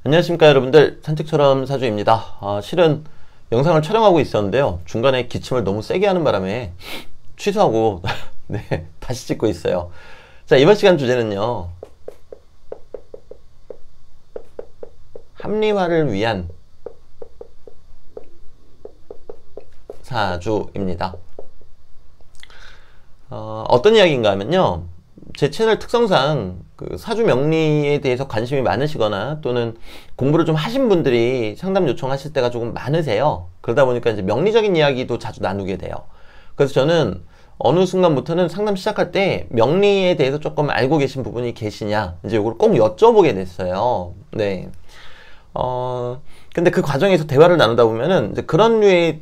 안녕하십니까 여러분들, 산책처럼 사주입니다. 실은 영상을 촬영하고 있었는데요, 중간에 기침을 너무 세게 하는 바람에 취소하고 네, 다시 찍고 있어요. 자, 이번 시간 주제는요, 합리화를 위한 사주입니다. 어떤 이야기인가 하면요, 제 채널 특성상 그 사주 명리에 대해서 관심이 많으시거나 또는 공부를 좀 하신 분들이 상담 요청하실 때가 조금 많으세요. 그러다 보니까 이제 명리적인 이야기도 자주 나누게 돼요. 그래서 저는 어느 순간부터는 상담 시작할 때 명리에 대해서 조금 알고 계신 부분이 계시냐, 이제 이걸 꼭 여쭤보게 됐어요. 네. 근데 그 과정에서 대화를 나누다 보면은 이제 그런 류의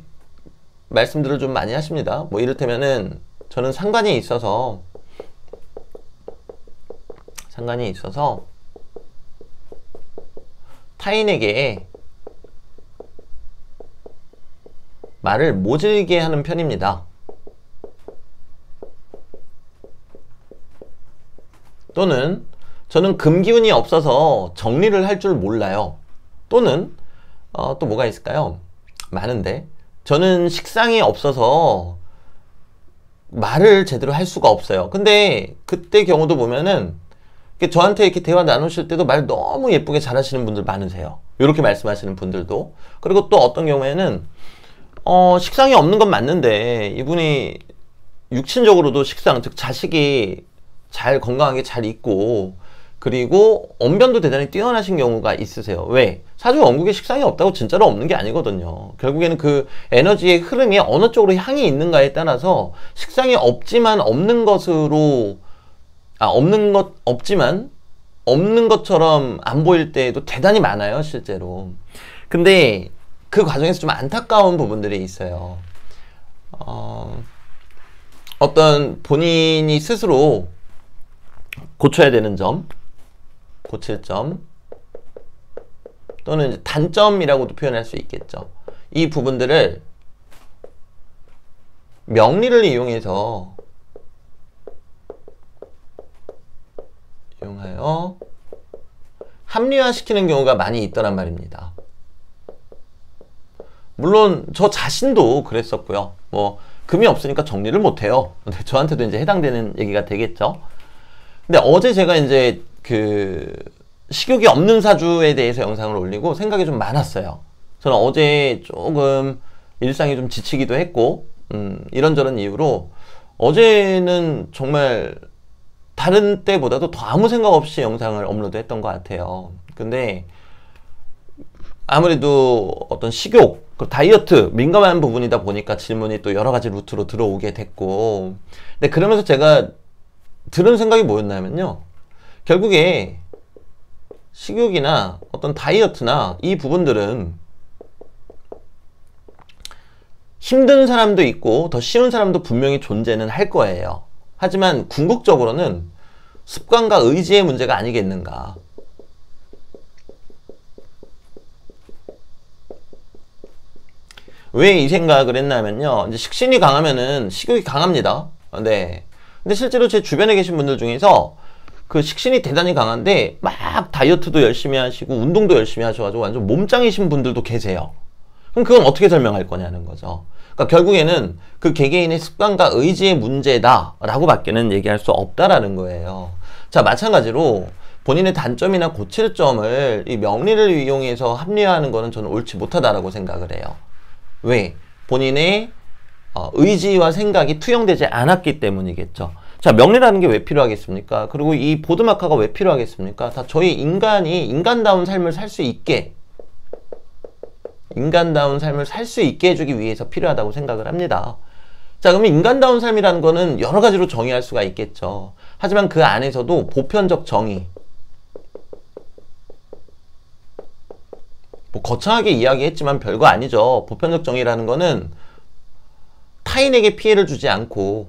말씀들을 좀 많이 하십니다. 뭐 이를테면은 저는 상관이 있어서 타인에게 말을 모질게 하는 편입니다. 또는 저는 금기운이 없어서 정리를 할 줄 몰라요. 또는 또 뭐가 있을까요? 많은데, 저는 식상이 없어서 말을 제대로 할 수가 없어요. 근데 그때 경우도 보면은 저한테 이렇게 대화 나누실 때도 말 너무 예쁘게 잘하시는 분들 많으세요. 이렇게 말씀하시는 분들도. 그리고 또 어떤 경우에는 식상이 없는 건 맞는데 이분이 육신적으로도 식상, 즉 자식이 잘 건강하게 잘 있고, 그리고 언변도 대단히 뛰어나신 경우가 있으세요. 왜? 사주 원국에 식상이 없다고 진짜로 없는 게 아니거든요. 결국에는 그 에너지의 흐름이 어느 쪽으로 향이 있는가에 따라서 식상이 없지만 없는 것으로 없지만 없는 것처럼 안 보일 때도 대단히 많아요, 실제로. 근데 그 과정에서 좀 안타까운 부분들이 있어요. 어떤 본인이 스스로 고쳐야 되는 점, 고칠 점, 또는 단점이라고도 표현할 수 있겠죠. 이 부분들을 명리를 이용하여 합리화시키는 경우가 많이 있더란 말입니다. 물론 저 자신도 그랬었고요. 뭐 금이 없으니까 정리를 못해요. 근데 저한테도 이제 해당되는 얘기가 되겠죠. 근데 어제 제가 이제 그 식욕이 없는 사주에 대해서 영상을 올리고 생각이 좀 많았어요. 저는 어제 조금 일상이 좀 지치기도 했고, 이런저런 이유로 어제는 정말 다른 때보다도 더 아무 생각 없이 영상을 업로드 했던 것 같아요. 근데 아무래도 어떤 식욕, 다이어트, 민감한 부분이다 보니까 질문이 또 여러 가지 루트로 들어오게 됐고, 근데 그러면서 제가 들은 생각이 뭐였냐면요, 결국에 식욕이나 어떤 다이어트나 이 부분들은 힘든 사람도 있고 더 쉬운 사람도 분명히 존재는 할 거예요. 하지만 궁극적으로는 습관과 의지의 문제가 아니겠는가. 왜 이 생각을 했냐면요, 이제 식신이 강하면은 식욕이 강합니다. 네. 근데 실제로 제 주변에 계신 분들 중에서 그 식신이 대단히 강한데 막 다이어트도 열심히 하시고 운동도 열심히 하셔가지고 완전 몸짱이신 분들도 계세요. 그럼 그건 어떻게 설명할 거냐는 거죠. 그러니까 결국에는 그 개개인의 습관과 의지의 문제다 라고 밖에는 얘기할 수 없다라는 거예요. 자, 마찬가지로 본인의 단점이나 고칠 점을 이 명리를 이용해서 합리화하는 거는 저는 옳지 못하다라고 생각을 해요. 왜? 본인의 의지와 생각이 투영되지 않았기 때문이겠죠. 자, 명리라는 게 왜 필요하겠습니까? 그리고 이 보드마카가 왜 필요하겠습니까? 다 저희 인간이 인간다운 삶을 살 수 있게 해주기 위해서 필요하다고 생각을 합니다. 자, 그러면 인간다운 삶이라는 거는 여러 가지로 정의할 수가 있겠죠. 하지만 그 안에서도 보편적 정의, 뭐 거창하게 이야기했지만 별거 아니죠. 보편적 정의라는 거는 타인에게 피해를 주지 않고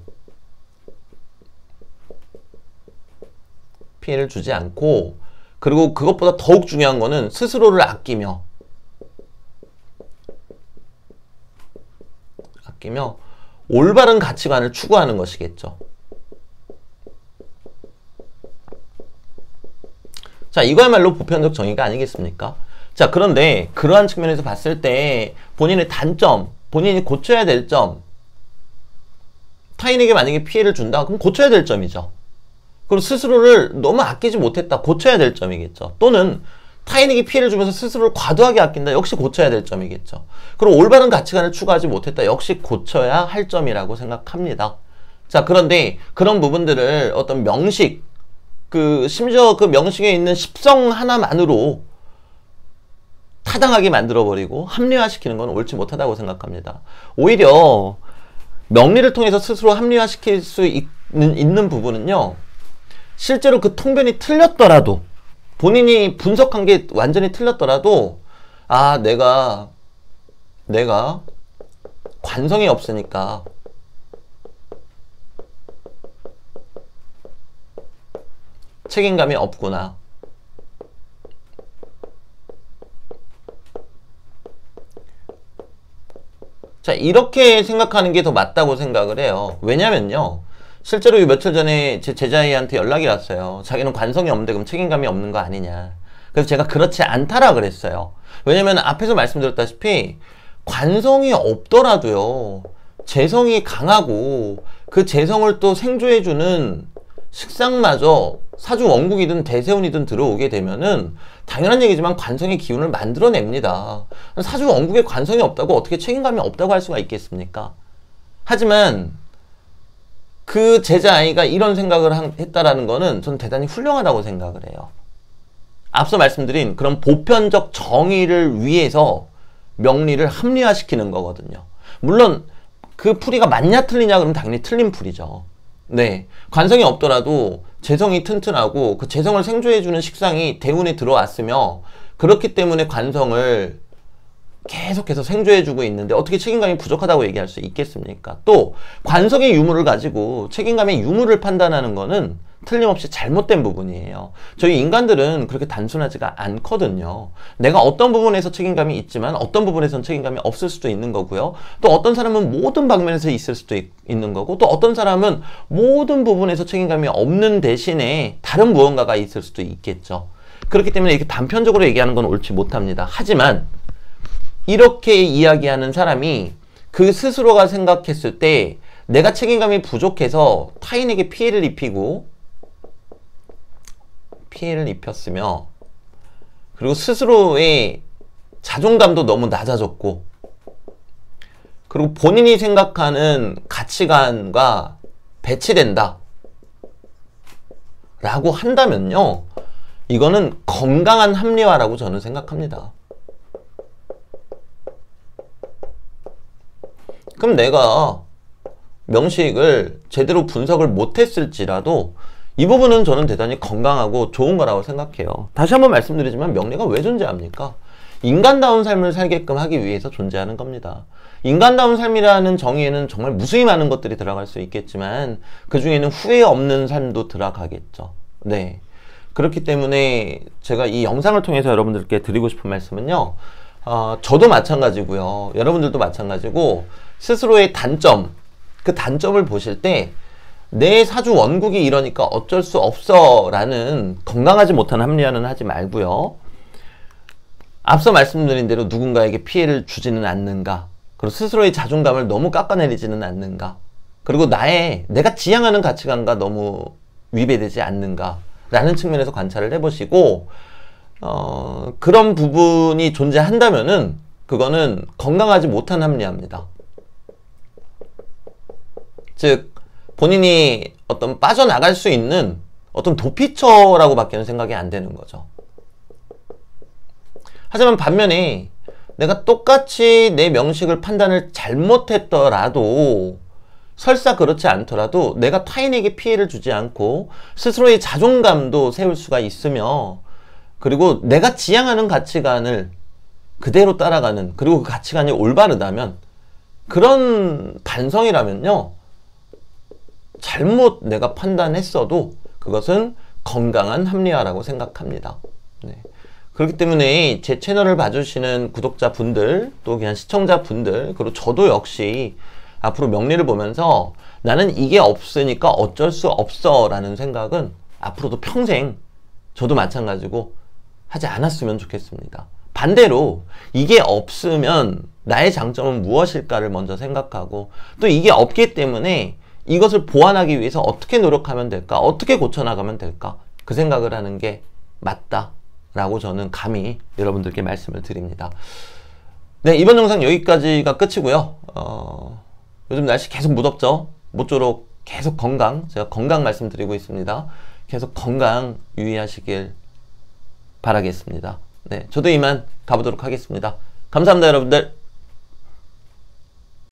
그리고 그것보다 더욱 중요한 거는 스스로를 아끼며 올바른 가치관을 추구하는 것이겠죠. 자, 이거야말로 보편적 정의가 아니겠습니까? 자, 그런데 그러한 측면에서 봤을 때 본인의 단점, 본인이 고쳐야 될 점, 타인에게 만약에 피해를 준다, 그럼 고쳐야 될 점이죠. 그리고 스스로를 너무 아끼지 못했다, 고쳐야 될 점이겠죠. 또는 타인에게 피해를 주면서 스스로를 과도하게 아낀다, 역시 고쳐야 될 점이겠죠. 그리고 올바른 가치관을 추구하지 못했다, 역시 고쳐야 할 점이라고 생각합니다. 자, 그런데 그런 부분들을 어떤 명식, 심지어 그 명식에 있는 십성 하나만으로 타당하게 만들어버리고 합리화시키는 건 옳지 못하다고 생각합니다. 오히려 명리를 통해서 스스로 합리화시킬 수 있는 부분은요, 실제로 그 통변이 틀렸더라도, 본인이 분석한 게 완전히 틀렸더라도, 아, 내가 관성이 없으니까 책임감이 없구나. 자, 이렇게 생각하는 게 더 맞다고 생각을 해요. 왜냐면요, 실제로 며칠 전에 제 제자애한테 연락이 왔어요. 자기는 관성이 없는데 그럼 책임감이 없는 거 아니냐. 그래서 제가 그렇지 않다라 그랬어요. 왜냐면 앞에서 말씀드렸다시피 관성이 없더라도요, 재성이 강하고 그 재성을 또 생조해주는 식상마저 사주 원국이든 대세운이든 들어오게 되면은 당연한 얘기지만 관성의 기운을 만들어냅니다. 사주 원국에 관성이 없다고 어떻게 책임감이 없다고 할 수가 있겠습니까? 하지만 그 제자아이가 이런 생각을 했다라는 거는 저는 대단히 훌륭하다고 생각을 해요. 앞서 말씀드린 그런 보편적 정의를 위해서 명리를 합리화시키는 거거든요. 물론 그 풀이가 맞냐 틀리냐 그러면 당연히 틀린 풀이죠. 네, 관성이 없더라도 재성이 튼튼하고 그 재성을 생조해주는 식상이 대운에 들어왔으며, 그렇기 때문에 관성을 계속해서 생조해주고 있는데 어떻게 책임감이 부족하다고 얘기할 수 있겠습니까? 또 관성의 유무를 가지고 책임감의 유무를 판단하는 거는 틀림없이 잘못된 부분이에요. 저희 인간들은 그렇게 단순하지가 않거든요. 내가 어떤 부분에서 책임감이 있지만 어떤 부분에서는 책임감이 없을 수도 있는 거고요. 또 어떤 사람은 모든 방면에서 있을 수도 있는 거고, 또 어떤 사람은 모든 부분에서 책임감이 없는 대신에 다른 무언가가 있을 수도 있겠죠. 그렇기 때문에 이렇게 단편적으로 얘기하는 건 옳지 못합니다. 하지만 이렇게 이야기하는 사람이 그 스스로가 생각했을 때 내가 책임감이 부족해서 타인에게 피해를 입혔으며, 그리고 스스로의 자존감도 너무 낮아졌고, 그리고 본인이 생각하는 가치관과 배치된다 라고 한다면요, 이거는 건강한 합리화라고 저는 생각합니다. 그럼 내가 명식을 제대로 분석을 못했을지라도 이 부분은 저는 대단히 건강하고 좋은 거라고 생각해요. 다시 한번 말씀드리지만 명리가 왜 존재합니까? 인간다운 삶을 살게끔 하기 위해서 존재하는 겁니다. 인간다운 삶이라는 정의에는 정말 무수히 많은 것들이 들어갈 수 있겠지만 그 중에는 후회 없는 삶도 들어가겠죠. 네, 그렇기 때문에 제가 이 영상을 통해서 여러분들께 드리고 싶은 말씀은요, 저도 마찬가지고요, 여러분들도 마찬가지고, 스스로의 단점, 그 단점을 보실 때 내 사주 원국이 이러니까 어쩔 수 없어 라는 건강하지 못한 합리화는 하지 말고요, 앞서 말씀드린 대로 누군가에게 피해를 주지는 않는가, 그리고 스스로의 자존감을 너무 깎아내리지는 않는가, 그리고 내가 지향하는 가치관과 너무 위배되지 않는가 라는 측면에서 관찰을 해보시고, 그런 부분이 존재한다면은 그거는 건강하지 못한 합리화입니다. 즉 본인이 어떤 빠져나갈 수 있는 어떤 도피처라고 밖에는 생각이 안 되는 거죠. 하지만 반면에 내가 똑같이 내 명식을 판단을 잘못했더라도, 설사 그렇지 않더라도 내가 타인에게 피해를 주지 않고 스스로의 자존감도 세울 수가 있으며, 그리고 내가 지향하는 가치관을 그대로 따라가는, 그리고 그 가치관이 올바르다면, 그런 반성이라면요, 잘못 내가 판단했어도 그것은 건강한 합리화라고 생각합니다. 네. 그렇기 때문에 제 채널을 봐주시는 구독자분들, 또 그냥 시청자분들, 그리고 저도 역시 앞으로 명리를 보면서 나는 이게 없으니까 어쩔 수 없어 라는 생각은 앞으로도 평생 저도 마찬가지고 하지 않았으면 좋겠습니다. 반대로 이게 없으면 나의 장점은 무엇일까를 먼저 생각하고, 또 이게 없기 때문에 이것을 보완하기 위해서 어떻게 노력하면 될까, 어떻게 고쳐나가면 될까, 그 생각을 하는 게 맞다라고 저는 감히 여러분들께 말씀을 드립니다. 네, 이번 영상 여기까지가 끝이고요. 요즘 날씨 계속 무덥죠? 모쪼록 계속 건강, 제가 건강 말씀드리고 있습니다. 계속 건강 유의하시길 바라겠습니다. 네, 저도 이만 가보도록 하겠습니다. 감사합니다, 여러분들.